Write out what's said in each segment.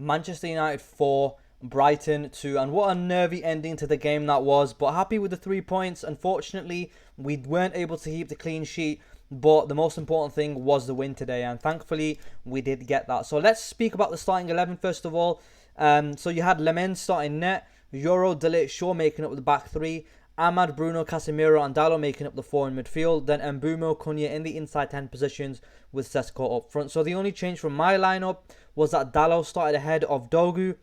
Manchester United 4, Brighton 2, and what a nervy ending to the game that was. But happy with the 3 points. Unfortunately, we weren't able to keep the clean sheet, but the most important thing was the win today, and thankfully we did get that. So let's speak about the starting 11 first of all. So you had Lemens starting net, Euro, De Ligt, Shaw making up the back three, Ahmad, Bruno, Casemiro and Dalot making up the four in midfield. Then Mbeumo, Cunha in the inside 10 positions with Sesko up front. So the only change from my lineup was that Dalot started ahead of Dogu.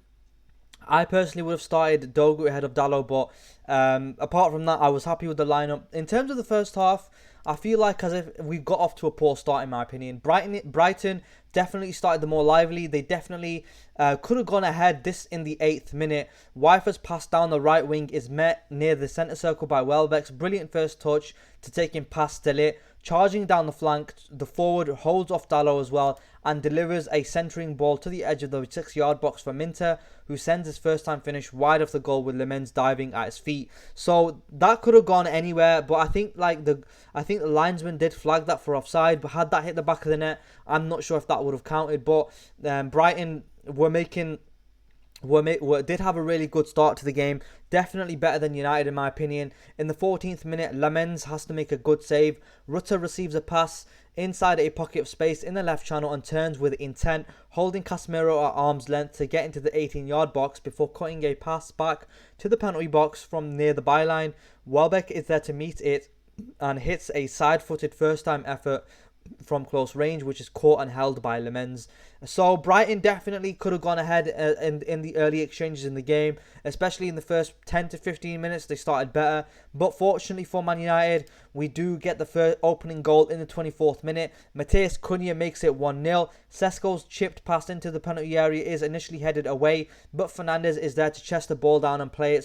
I personally would have started Dogu ahead of Dalot, but apart from that, I was happy with the lineup. In terms of the first half, I feel like as if we got off to a poor start, in my opinion. Brighton definitely started the more lively. They definitely could have gone ahead this in the 8th minute. Wyfer's pass down the right wing is met near the centre circle by Welbeck's brilliant first touch to take him past De Ligt. Charging down the flank, the forward holds off Dalot as well and delivers a centering ball to the edge of the 6-yard box for Minter, who sends his first time finish wide of the goal with Lemens diving at his feet. So that could have gone anywhere, but I think the linesman did flag that for offside, but had that hit the back of the net, I'm not sure if that would have counted. But Brighton did have a really good start to the game. Definitely better than United in my opinion. In the 14th minute, Lemens has to make a good save. Rutter receives a pass inside a pocket of space in the left channel and turns with intent, holding Casemiro at arm's length to get into the 18-yard box before cutting a pass back to the penalty box from near the byline. Welbeck is there to meet it and hits a side-footed first-time effort from close range, which is caught and held by Lemens. So Brighton definitely could have gone ahead in the early exchanges in the game, especially in the first 10 to 15 minutes. They started better, but fortunately for Man United, we do get the first opening goal in the 24th minute. Matheus Cunha makes it 1-0. Sesko's chipped pass into the penalty area is initially headed away, but Fernandes is there to chest the ball down and play it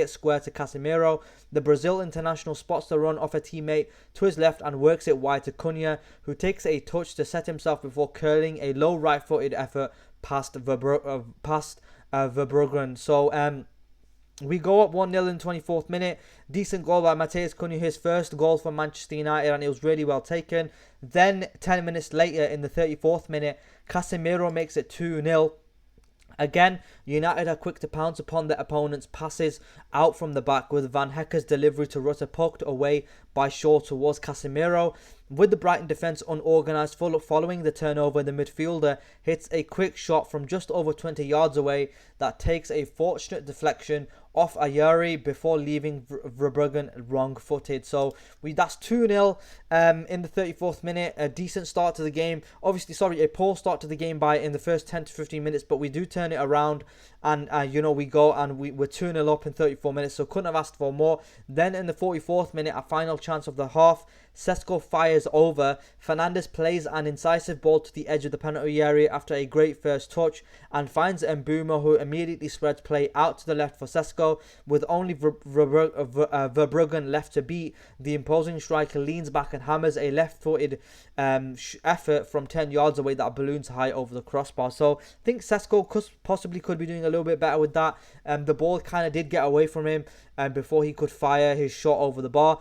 square to Casemiro. The Brazil international spots the run off a teammate to his left and works it wide to Cunha, who takes a touch to set himself before curling a low right-footed effort past Verbruggen. So we go up 1-0 in the 24th minute. Decent goal by Matheus Cunha, his first goal for Manchester United, and it was really well taken. Then 10 minutes later in the 34th minute, Casemiro makes it 2-0. Again, United are quick to pounce upon their opponent's passes out from the back, with Van Hecke's delivery to Rutter poked away by Shaw towards Casemiro. With the Brighton defence unorganised following the turnover, the midfielder hits a quick shot from just over 20 yards away that takes a fortunate deflection off Ayari before leaving Verbruggen wrong-footed. So that's 2-0 in the 34th minute. A decent start to the game. Obviously, a poor start to the game in the first 10 to 15 minutes, but we do turn it around and we go and we're 2-0 up in 34 minutes, so couldn't have asked for more. Then in the 44th minute, a final chance of the half, Sesko fires over. Fernandes plays an incisive ball to the edge of the penalty area after a great first touch and finds Mbeumo, who immediately spreads play out to the left for Sesko. With only Verbruggen left to beat, the imposing striker leans back and hammers a left-footed effort from 10 yards away that balloons high over the crossbar. So I think Sesko could be doing a little bit better with that. The ball kind of did get away from him before he could fire his shot over the bar.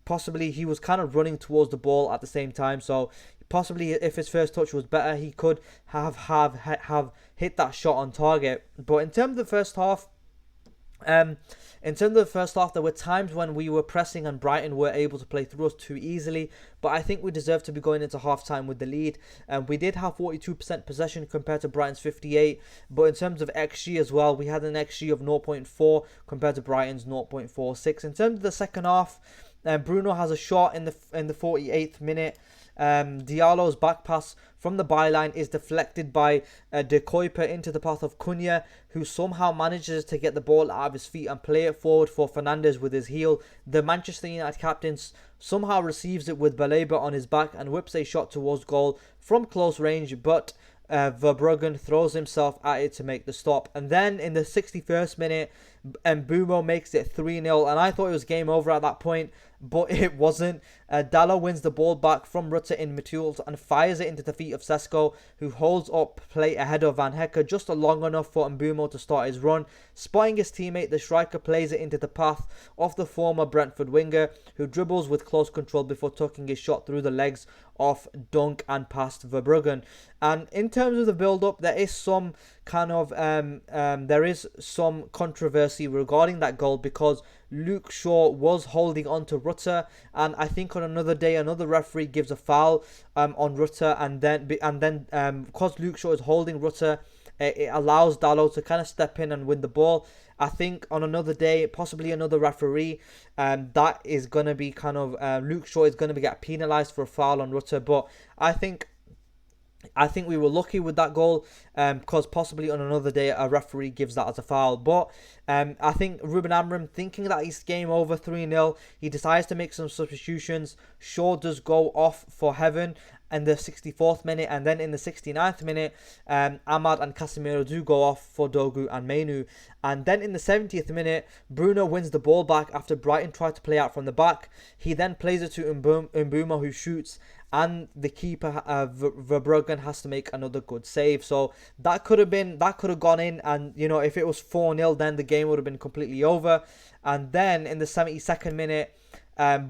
Possibly he was kind of running towards the ball at the same time, so possibly if his first touch was better, he could have hit that shot on target. But in terms of the first half, there were times when we were pressing and Brighton were able to play through us too easily, but I think we deserve to be going into half-time with the lead. We did have 42% possession compared to Brighton's 58%, but in terms of XG as well, we had an XG of 0.4 compared to Brighton's 0.46. In terms of the second half, Bruno has a shot in the 48th minute. Diallo's back pass from the byline is deflected by De Kuiper into the path of Cunha, who somehow manages to get the ball out of his feet and play it forward for Fernandes with his heel. The Manchester United captain somehow receives it with Baleba on his back and whips a shot towards goal from close range, but Verbruggen throws himself at it to make the stop. And then in the 61st minute, Mbeumo makes it 3-0, and I thought it was game over at that point, but it wasn't. Dalot wins the ball back from Rutter in midfield and fires it into the feet of Sesko, who holds up play ahead of Van Hecke just long enough for Mbeumo to start his run. Spotting his teammate, the striker plays it into the path of the former Brentford winger, who dribbles with close control before tucking his shot through the legs of Dunk and past Verbruggen. And in terms of the build-up, there is some kind of there is some controversy regarding that goal because Luke Shaw was holding on to Rutter, and I think on another day another referee gives a foul on Rutter, and then because Luke Shaw is holding Rutter, it allows Dalot to kind of step in and win the ball. I think on another day, possibly another referee, that is going to be kind of Luke Shaw is going to get penalised for a foul on Rutter, but I think we were lucky with that goal because possibly on another day a referee gives that as a foul. But I think Ruben Amorim, thinking that he's game over 3-0, he decides to make some substitutions. Shaw does go off for Heaven in the 64th minute, and then in the 69th minute, Ahmad and Casemiro do go off for Dogu and Mainu. And then in the 70th minute, Bruno wins the ball back after Brighton tried to play out from the back. He then plays it to Mbeumo, who shoots, and the keeper Verbruggen has to make another good save. So that could have gone in, and you know, if it was 4-0, then the game would have been completely over. And then in the 72nd minute,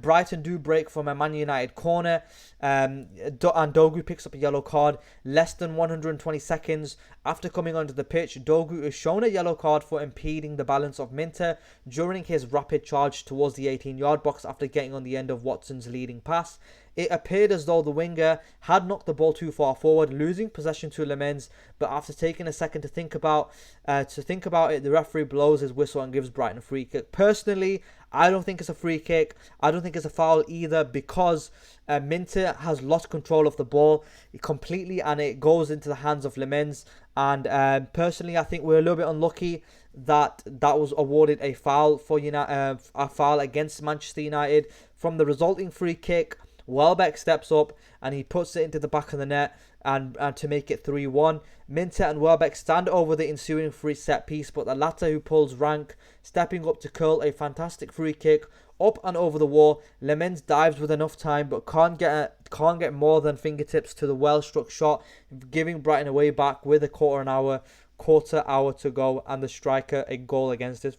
Brighton do break from a Man United corner, and Dogu picks up a yellow card. Less than 120 seconds after coming onto the pitch, Dogu is shown a yellow card for impeding the balance of Minter during his rapid charge towards the 18-yard box after getting on the end of Watson's leading pass. It appeared as though the winger had knocked the ball too far forward, losing possession to Lemens, but after taking a second to think about it, the referee blows his whistle and gives Brighton a free kick. Personally, I don't think it's a free kick. I don't think it's a foul either, because Minter has lost control of the ball completely and it goes into the hands of Lemens. And personally, I think we're a little bit unlucky that was awarded a foul for a foul against Manchester United. From the resulting free kick, Welbeck steps up and he puts it into the back of the net and to make it 3-1. Minter and Welbeck stand over the ensuing free set piece, but the latter who pulls rank, stepping up to curl a fantastic free kick up and over the wall. Lemens dives with enough time but can't get more than fingertips to the well-struck shot, giving Brighton a way back with a quarter hour to go, and the striker a goal against his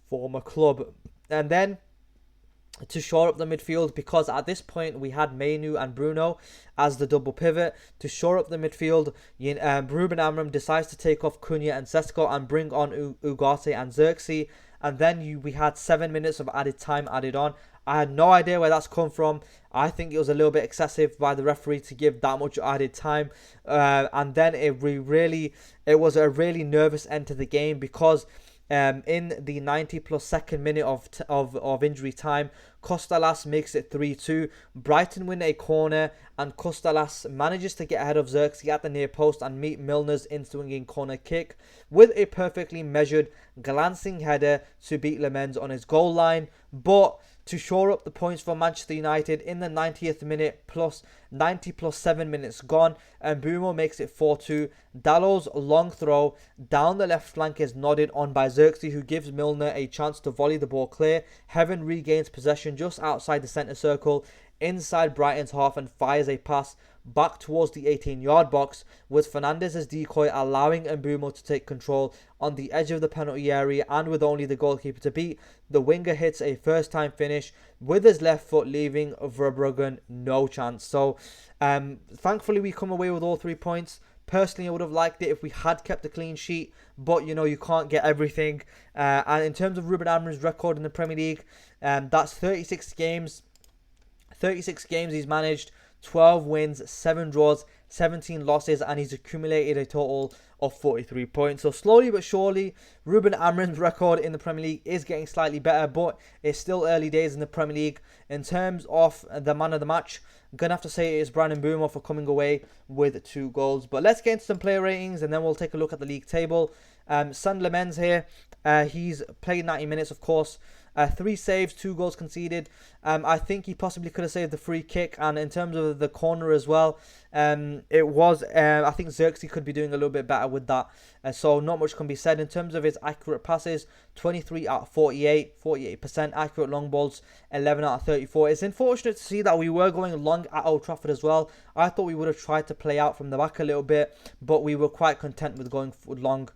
former club. And then to shore up the midfield, because at this point we had Mainu and Bruno as the double pivot. To shore up the midfield, Ruben Amorim decides to take off Cunha and Sesko and bring on Ugarte and Xerxes. And then we had 7 minutes of added time added on. I had no idea where that's come from. I think it was a little bit excessive by the referee to give that much added time. And then it was a really nervous end to the game, because in the 90+ second minute of injury time, Costalas makes it 3-2. Brighton win a corner and Costalas manages to get ahead of Xerxes at the near post and meet Milner's in-swinging corner kick with a perfectly measured glancing header to beat Lemens on his goal line. But to shore up the points for Manchester United in the 90th minute plus 90+ 7 minutes gone, and Mbeumo makes it 4-2. Dalot's long throw down the left flank is nodded on by Xerxes, who gives Milner a chance to volley the ball clear. Heaven regains possession just outside the centre circle inside Brighton's half and fires a pass back towards the 18-yard box, with Fernandez's decoy allowing Mbeumo to take control on the edge of the penalty area, and with only the goalkeeper to beat, the winger hits a first-time finish with his left foot, leaving Verbruggen no chance. So thankfully we come away with all 3 points. Personally, I would have liked it if we had kept a clean sheet, but you know, you can't get everything. And in terms of Ruben Amorim's record in the Premier League, that's 36 games. 36 games he's managed, 12 wins, 7 draws, 17 losses, and he's accumulated a total of 43 points. So slowly but surely, Ruben Amorim's record in the Premier League is getting slightly better, but it's still early days in the Premier League. In terms of the man of the match, I'm going to have to say it is Brandon Mbeumo for coming away with 2 goals. But let's get into some player ratings, and then we'll take a look at the league table. San Lemens here, he's played 90 minutes, of course. 3 saves, 2 goals conceded. I think he possibly could have saved the free kick, and in terms of the corner as well, I think Xerxes could be doing a little bit better with that. So not much can be said. In terms of his accurate passes, 23 out of 48% accurate long balls, 11 out of 34. It's unfortunate to see that we were going long at Old Trafford as well. I thought we would have tried to play out from the back a little bit, but we were quite content with going long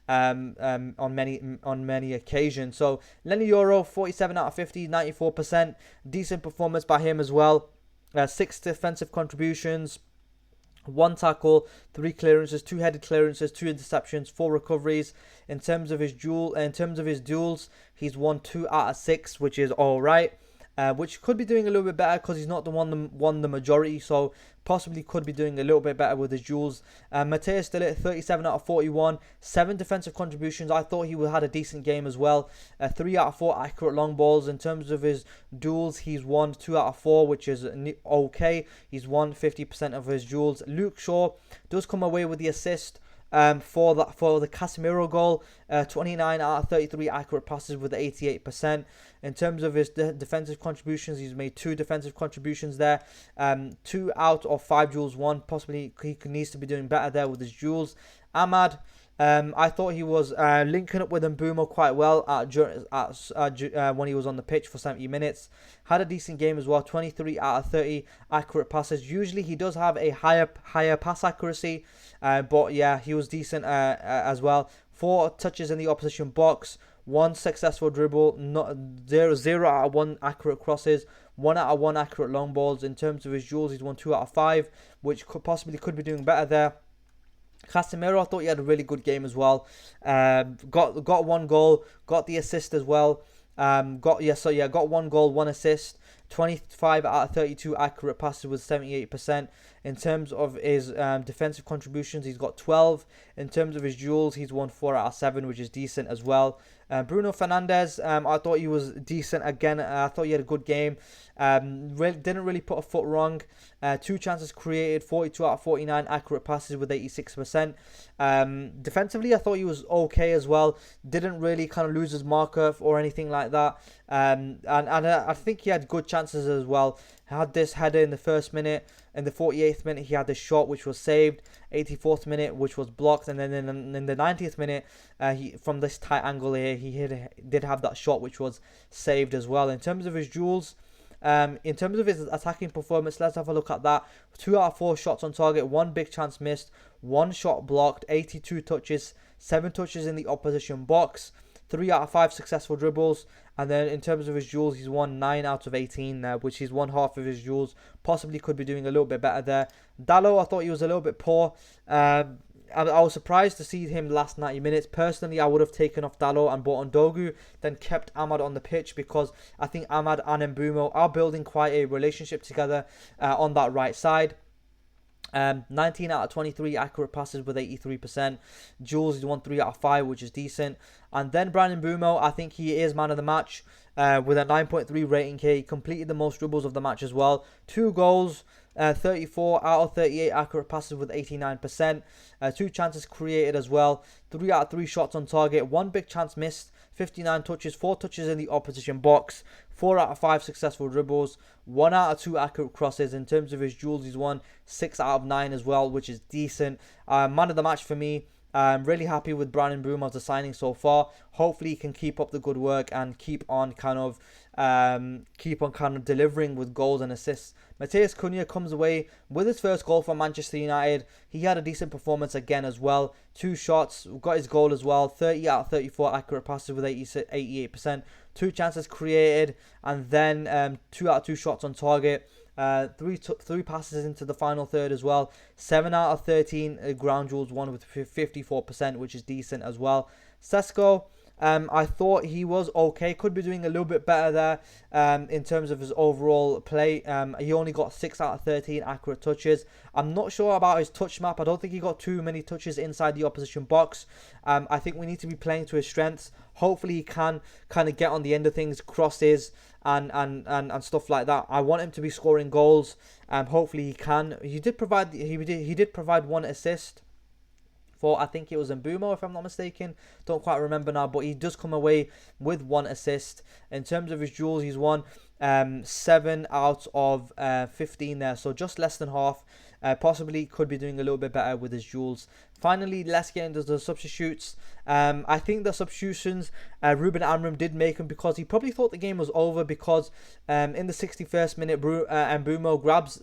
on many occasions. So Lenny Euro, 47 out of 50, 94%. Decent performance by him as well. 6 defensive contributions, 1 tackle, 3 clearances, 2 headed clearances, 2 interceptions, 4 recoveries. In terms of his duels, he's won 2 out of 6, which is all right. Which could be doing a little bit better because he's not the one that won the majority, so possibly could be doing a little bit better with his duels. Mateus still at 37 out of 41, 7 defensive contributions. I thought he had a decent game as well. 3 out of 4 accurate long balls. In terms of his duels, he's won 2 out of 4, which is okay. He's won 50% of his duels. Luke Shaw does come away with the assist. For the Casemiro goal, 29 out of 33 accurate passes with 88%. In terms of his defensive contributions, he's made 2 defensive contributions there. 2 out of 5 duels won. Possibly he needs to be doing better there with his duels. Ahmad, I thought he was linking up with Mbeumo quite well when he was on the pitch for 70 minutes. Had a decent game as well, 23 out of 30 accurate passes. Usually he does have a higher pass accuracy, but yeah, he was decent as well. 4 touches in the opposition box, 1 successful dribble, 0 out of 1 accurate crosses, 1 out of 1 accurate long balls. In terms of his duels, he's won 2 out of 5, which could be doing better there. Casemiro, I thought he had a really good game as well. Got 1 goal, got the assist as well. Got 1 goal, 1 assist. 25 out of 32 accurate passes with 78%. In terms of his defensive contributions, he's got 12. In terms of his duels, he's won 4 out of 7, which is decent as well. Bruno Fernandes, I thought he was decent again. I thought he had a good game. Didn't really put a foot wrong. 2 chances created, 42 out of 49 accurate passes with 86%. Defensively, I thought he was okay as well. Didn't really kind of lose his marker or anything like that. And I think he had good chances as well. Had this header in the first minute. In the 48th minute, he had this shot which was saved. 84th minute, which was blocked. And then in the 90th minute, from this tight angle here, he did have that shot which was saved as well. In terms of his duels, in terms of his attacking performance, let's have a look at that. 2 out of 4 shots on target, 1 big chance missed, 1 shot blocked, 82 touches, 7 touches in the opposition box, 3 out of 5 successful dribbles. And then in terms of his duels, he's won 9 out of 18 there, which is 1/2 of his duels. Possibly could be doing a little bit better there. Dalot, I thought he was a little bit poor. I was surprised to see him last 90 minutes. Personally, I would have taken off Dalot and brought on Dogu, then kept Ahmad on the pitch, because I think Ahmad and Mbeumo are building quite a relationship together on that right side. 19 out of 23 accurate passes with 83%. Jules, he's won 3 out of 5, which is decent. And then Bryan Mbeumo, I think he is man of the match with a 9.3 rating here. He completed the most dribbles of the match as well. 2 goals, 34 out of 38 accurate passes with 89%. 2 chances created as well. 3 out of 3 shots on target. 1 big chance missed. 59 touches, 4 touches in the opposition box. 4 out of 5 successful dribbles. 1 out of 2 accurate crosses. In terms of his duels, he's won 6 out of 9 as well, which is decent. Man of the match for me. I'm really happy with Bryan Mbeumo as a signing so far. Hopefully he can keep up the good work and keep on kind of delivering with goals and assists. Matheus Cunha comes away with his first goal for Manchester United. He had a decent performance again as well. 2 shots, got his goal as well. 30 out of 34 accurate passes with 88%. 2 chances created, and then 2 out of 2 shots on target. 3 passes into the final third as well. 7 out of 13 ground duels won with 54%, which is decent as well. Sesko, I thought he was okay. Could be doing a little bit better there in terms of his overall play. He only got 6 out of 13 accurate touches. I'm not sure about his touch map. I don't think he got too many touches inside the opposition box. I think we need to be playing to his strengths. Hopefully he can kind of get on the end of things, crosses and stuff like that. I want him to be scoring goals. Hopefully he can. He did provide 1 assist for, I think it was Mbeumo, if I'm not mistaken. Don't quite remember now, but he does come away with 1 assist. In terms of his duels, he's won 7 out of 15 there, so just less than half. Possibly could be doing a little bit better with his duels. Finally, let's get into the substitutes. I think the substitutions, Ruben Amorim did make them because he probably thought the game was over, because in the 61st minute, Mbeumo grabs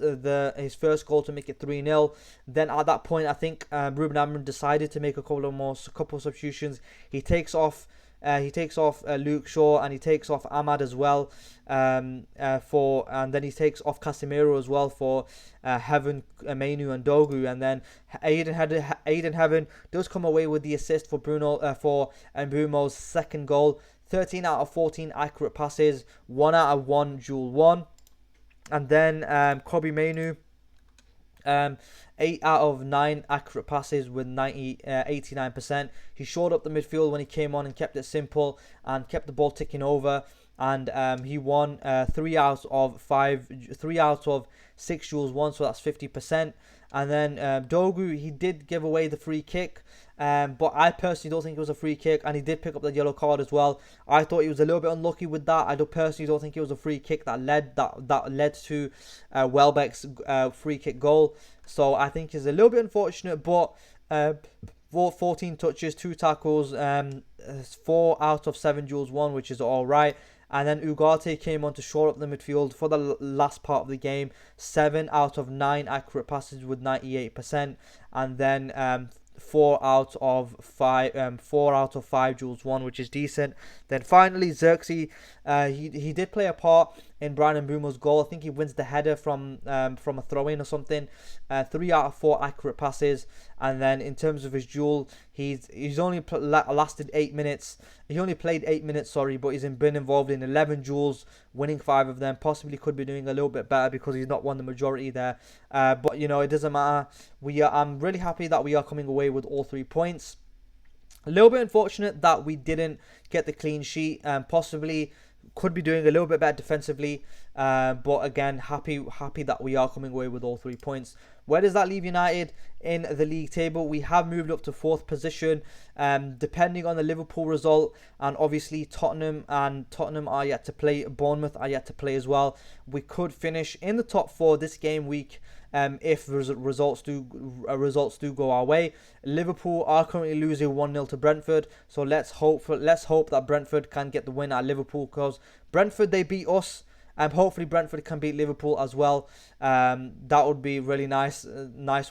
his first goal to make it 3-0. Then at that point, I think Ruben Amorim decided to make a couple substitutions. He takes off He takes off Luke Shaw, and he takes off Ahmad as well. And then he takes off Casemiro as well for Heaven, Mainu and Dogu, and then Aiden Heaven does come away with the assist for Mbeumo's second goal. 13 out of 14 accurate passes, 1 out of 1 duel won. And then Kobe Mainu, 8 out of 9 accurate passes with 89%. He shored up the midfield when he came on and kept it simple and kept the ball ticking over. And he won 3 out of 6 duels won, so that's 50%. And then Dogu, he did give away the free kick, but I personally don't think it was a free kick, and he did pick up the yellow card as well. I thought he was a little bit unlucky with that. I personally don't think it was a free kick that led to Welbeck's free kick goal. So I think it's a little bit unfortunate, but 14 touches, 2 tackles, 4 out of 7 duels won, which is all right. And then Ugarte came on to shore up the midfield for the last part of the game. 7 out of 9 accurate passes with 98%. And then 4 out of 5 duels won, which is decent. Then finally Xerxes, he did play a part in Brian Mbeumo's goal. I think he wins the header from a throw-in or something. 3 out of 4 accurate passes. And then in terms of his duel, he's only lasted 8 minutes. He only played 8 minutes, but he's been involved in 11 duels, winning 5 of them. Possibly could be doing a little bit better because he's not won the majority there. But it doesn't matter. I'm really happy that we are coming away with all 3 points. A little bit unfortunate that we didn't get the clean sheet. Possibly could be doing a little bit better defensively. But again, happy that we are coming away with all 3 points. Where does that leave United in the league table? We have moved up to 4th position, depending on the Liverpool result, and obviously Tottenham are yet to play. Bournemouth are yet to play as well. We could finish in the top 4 this game week if results do go our way. Liverpool are currently losing 1-0 to Brentford, so let's hope that Brentford can get the win at Liverpool, because Brentford, they beat us. Hopefully Brentford can beat Liverpool as well. That would be really nice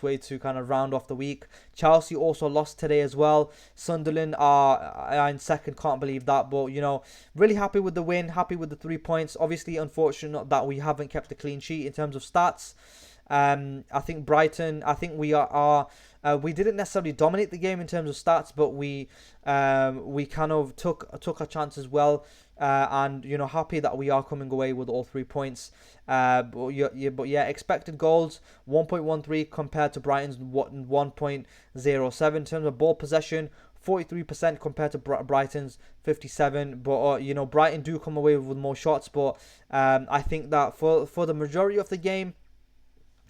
way to kind of round off the week. Chelsea also lost today as well. Sunderland are in second, can't believe that. But really happy with the win, happy with the 3 points. Obviously unfortunate that we haven't kept a clean sheet in terms of stats. I think Brighton, we didn't necessarily dominate the game in terms of stats, but we kind of took our chances well. And happy that we are coming away with all 3 points. But expected goals 1.13 compared to Brighton's 1.07. In terms of ball possession, 43% compared to Brighton's 57%. But Brighton do come away with more shots. But I think that for the majority of the game,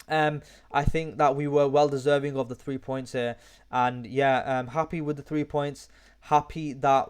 I think that we were well deserving of the 3 points here. And happy with the 3 points. Happy that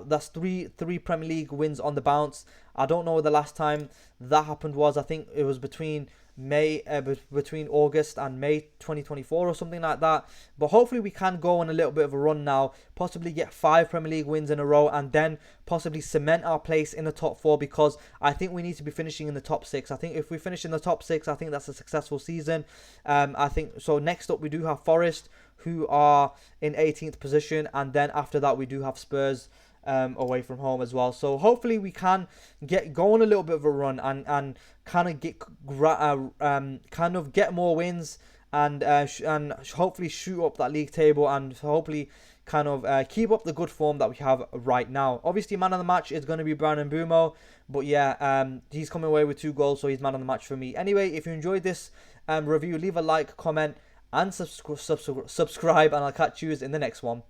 that's three Premier League wins on the bounce. I don't know what the last time that happened was. I think it was between August and May 2024 or something like that. But hopefully we can go on a little bit of a run now, possibly get 5 Premier League wins in a row, and then possibly cement our place in the top 4, because I think we need to be finishing in the top 6. I think if we finish in the top 6, I think that's a successful season. I think so. Next up we do have Forest, who are in 18th position, and then after that we do have Spurs away from home as well. So hopefully we can go on a little bit of a run and kind of get more wins and hopefully shoot up that league table, and hopefully kind of keep up the good form that we have right now. Obviously man of the match is going to be Brian Mbeumo, but he's coming away with 2 goals, so he's man of the match for me. Anyway, if you enjoyed this review, leave a like, comment and subscribe, and I'll catch you in the next one.